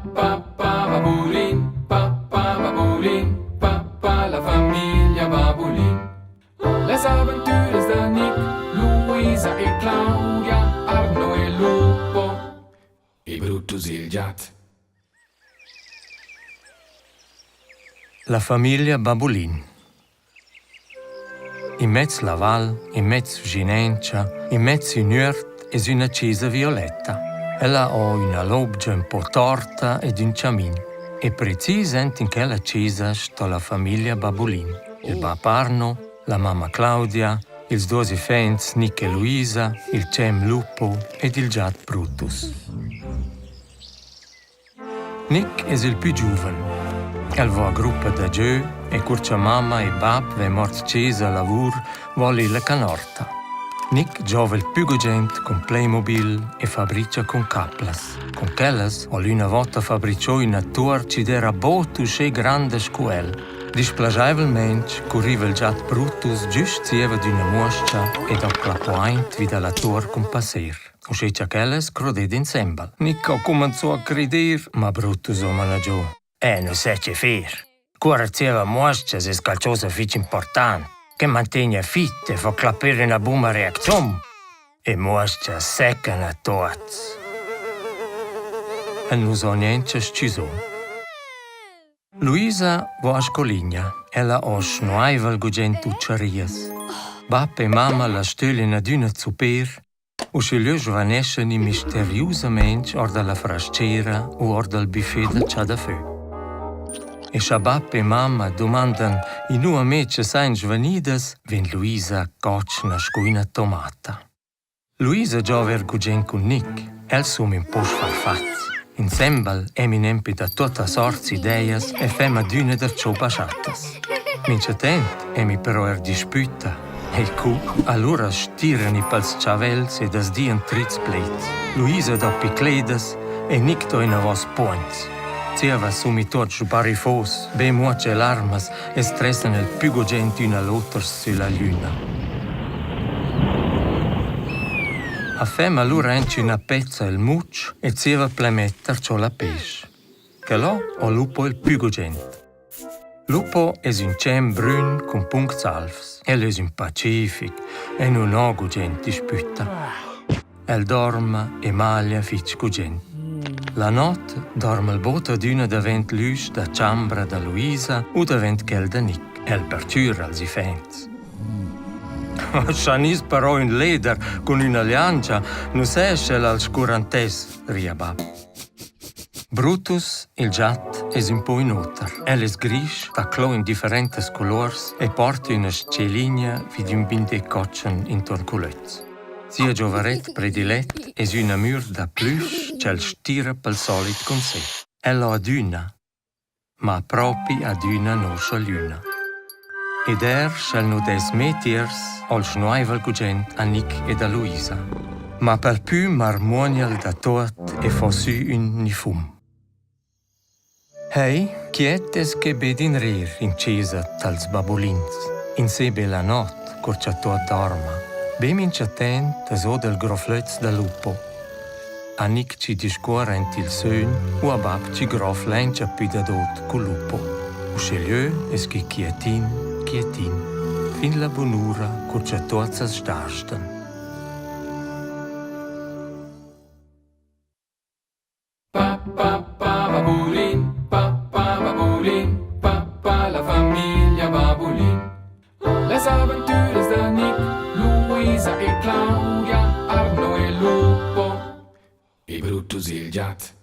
Babulin, papà, la famiglia Babulin. Les avventuras de Nick, Luisa e Claudia, Arno e Lupo, e Brutus il gat. La famiglia Babulin. In mezzo la val, in mezzo Ginencia, in mezzo in Urt es una chiesa violetta. Ella ha una loggia un po' torta ed un ciamin. E precisamente in quella chiesa sta la famiglia Babulin. Il babbo Arno, la mamma Claudia, i due figli Nick e Luisa, il cem Lupo ed il gat Brutus. Nick è il più giovane. El va a gruppo da giù e curcia mamma e bab ve mort chiesa a lavur vuole la canorta. Nick giova il più gogent con Playmobil e fabbrica con caplas. Con quellas ho una volta fabbricò una tour ci era botus e grande scuel. Displagiavelmente corriva il gat Brutus giust sieva d'una moscia e dopo la point vide la tour con passer. Usce che quellas creded insieme. Nick ha cominciato a credere, ma Brutus o managgiò. Non sai che fare. Cuore sieva moscia è qualcosa fic importante. Che mantiene fit e fa clappare una buona reazione. E moscia seccano a tutti. E non so niente sciso. Luisa va a scoligna. Ella ha snuaiva il gugent ucciarias. Bap e mamma la stöllina ad una zuper. Usce lö svanesceni misteriosamente or dalla frascera o or dal buffet del ciadafè. E Shabab e mamma domandano in una mece sain svenidas, ven Luisa coc na scuina tomata. Luisa già vergugen con Nick, el sum in posch farfaz. Insembal eminempi da tutta sorts ideias e fema d'una der ciò basciatas. Mincetent emi però disputa, e cu allora stirani pals chavels e das dien tritz plets. Luisa da picledas e Nick to in avos points. Sieva sumi tots barifos, be muoce l'armas e stressan il più gogenti una l'altra sulla luna. A fema allora enci una pezza il muccio e sieva plemetter ciò la pesce. Che là ho Lupo il più gogente. Lupo es un cem brun con punct alfs. El es un pacific e non ha gogenti spütta. El dorma e maglia fic gogenti. La notte dorme il boto d'una davent l'usc da ciambra da Luisa o davent quel da Nick, el perciura als ifents. Scianis però in leder con una liancia non s'esce al scurantes, ria bab. Brutus, il gat, es un po' in otter. El es gris, da clo in differentes colors e porta una sceligna vid un binde coccen in torculets. Sia giovaret predilet es una mur da plush c'el stira pel solit con sé. Ella ad una, ma propi ad una noscia luna. Ed c'el no des metiers ol schnuaivel gugent a Nick ed a Luisa. Ma per più marmonial da tot e fossu un nifum. Hei, chietes che bedin rir in chiesa tals babulins. In sebe la not, curcia tot dorma. Bem inchatent so del groflöz da Lupo. A Nick ci discorrent il sögn, o a bab ci grof lencia pidadot cu Lupo. Usce lieu es che quietin, fin la bonura curcia tozzas starsten. Babulin, papà, la famiglia Babulin. Les avventuras de Nick, Luisa e Claudia, Arno e Lupo, e Brutus il gat.